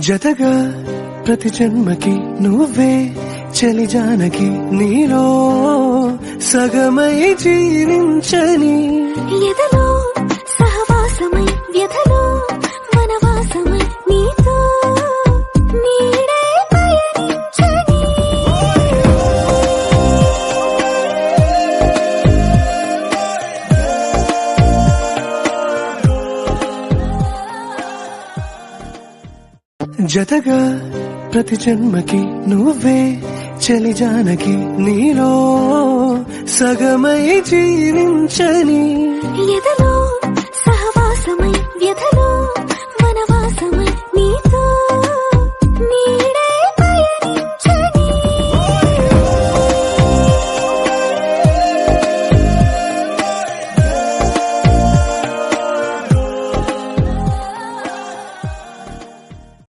జతగా ప్రతి జన్మకి నువ్వే చలి జానకి నీలో సగమై జీవించని ఎదలో సహవాసమై వ్యధలో వనవాసమై నీతో నీడే పయనించని జతగా ప్రతి జన్మకి నువ్వే చలి జానకి నీలో సగమై జీవించని ఎదలో సహవాసమై వ్యధలో